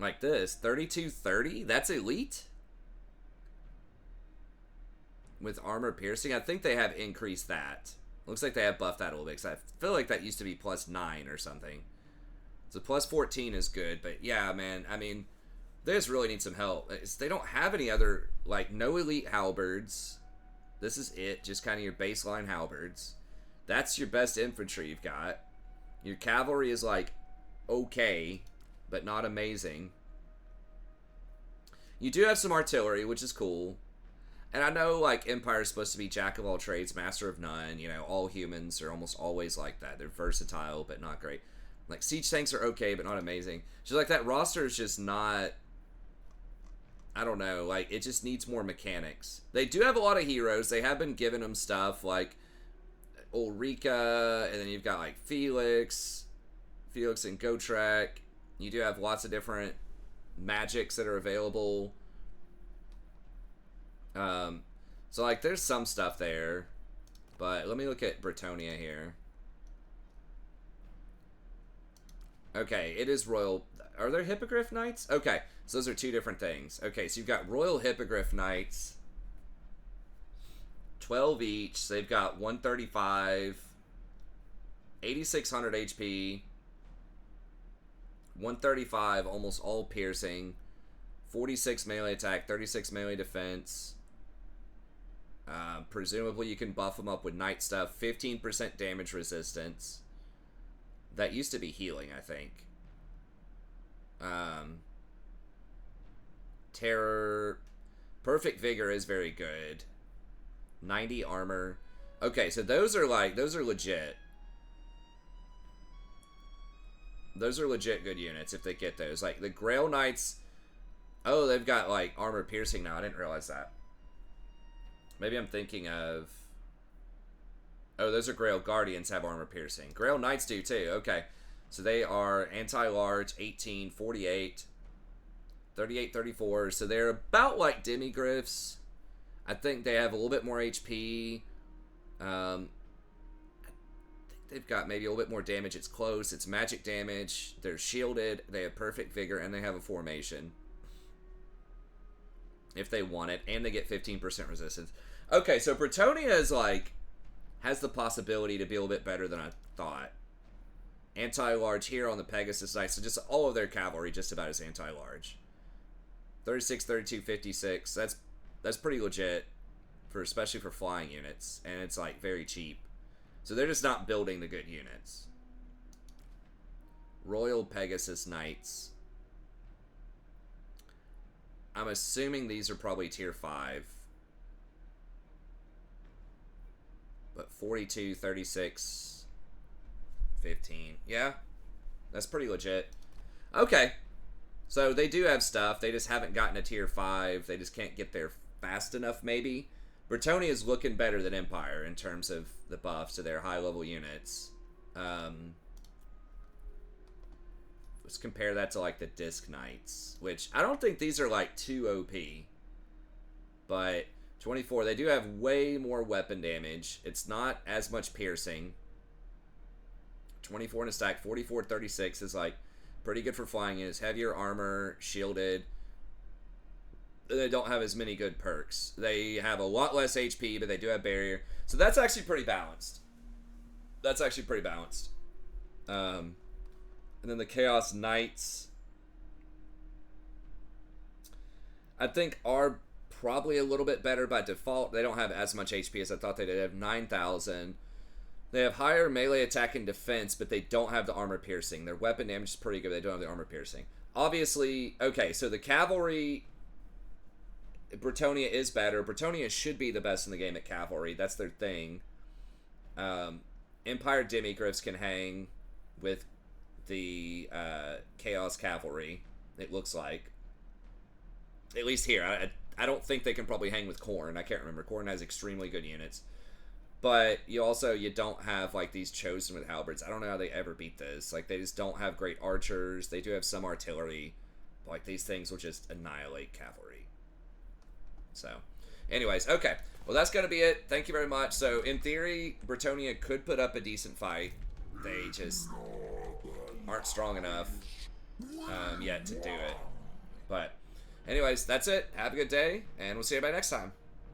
Like this, 3230, that's elite? With armor piercing, I think they have increased that. Looks like they have buffed that a little bit, because I feel like that used to be plus 9 or something. So plus 14 is good, but yeah, man, I mean, they just really need some help. They don't have any other, like, no elite halberds. This is it, just kind of your baseline halberds. That's your best infantry you've got. Your cavalry is, like, okay, but not amazing. You do have some artillery, which is cool. And I know, like, Empire is supposed to be jack of all trades, master of none. You know, all humans are almost always like that. They're versatile, but not great. Like, siege tanks are okay, but not amazing. Just like that roster is just not... I don't know. Like, it just needs more mechanics. They do have a lot of heroes. They have been giving them stuff like Ulrika, and then you've got, like, Felix and Gotrek. You do have lots of different magics that are available. So like there's some stuff there, but let me look at Bretonia here. Okay, it is Royal. Are there Hippogriff Knights? Okay, so those are two different things. Okay, so you've got Royal Hippogriff Knights, 12 each. So they've got 135, 8600 HP, 135, almost all piercing, 46 melee attack, 36 melee defense. Presumably you can buff them up with knight stuff. 15% damage resistance. That used to be healing, I think. Terror. Perfect vigor is very good. 90 armor. Okay, so those are legit. Those are legit good units if they get those. Like the Grail Knights. Oh, they've got like armor piercing now. I didn't realize that. Maybe I'm thinking of... Oh, those are Grail Guardians have armor piercing. Grail Knights do too. Okay. So they are anti-large, 18, 48, 38, 34. So they're about like demigriffs. I think they have a little bit more HP. I think they've got maybe a little bit more damage. It's close. It's magic damage. They're shielded. They have perfect vigor. And they have a formation. If they want it. And they get 15% resistance. Okay, so Bretonia is like... has the possibility to be a little bit better than I thought. Anti-large here on the Pegasus Knights. So just all of their cavalry just about as anti-large. 36, 32, 56. That's pretty legit. Especially for flying units. And it's like very cheap. So they're just not building the good units. Royal Pegasus Knights. I'm assuming these are probably tier 5. But 42, 36, 15. Yeah, that's pretty legit. Okay. So they do have stuff. They just haven't gotten a tier 5. They just can't get there fast enough, maybe. Bretonia is looking better than Empire in terms of the buffs to their high-level units. Let's compare that to, like, the Disc Knights, which I don't think these are, like, too OP. But 24, they do have way more weapon damage. It's not as much piercing. 24 in a stack, 44, 36 is, like, pretty good for flying units. Heavier armor, shielded. They don't have as many good perks. They have a lot less HP, but they do have barrier. So that's actually pretty balanced. That's actually pretty balanced. And then the Chaos Knights, I think, are probably a little bit better by default. They don't have as much HP as I thought they did. They have 9,000. They have higher melee attack and defense, but they don't have the armor piercing. Their weapon damage is pretty good, but they don't have the armor piercing. Obviously, okay, so the cavalry, Bretonnia is better. Bretonnia should be the best in the game at cavalry. That's their thing. Empire Demigryphs can hang with the Chaos Cavalry, it looks like. At least here. I don't think they can probably hang with Khorne. I can't remember. Khorne has extremely good units. But you don't have, like, these Chosen with halberds. I don't know how they ever beat this. Like, they just don't have great archers. They do have some artillery. But, like, these things will just annihilate cavalry. So, anyways, okay. Well, that's going to be it. Thank you very much. So, in theory, Bretonnia could put up a decent fight. They just aren't strong enough yet to do it. But, anyways, that's it. Have a good day, and we'll see you everybody next time.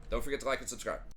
Don't forget to like and subscribe.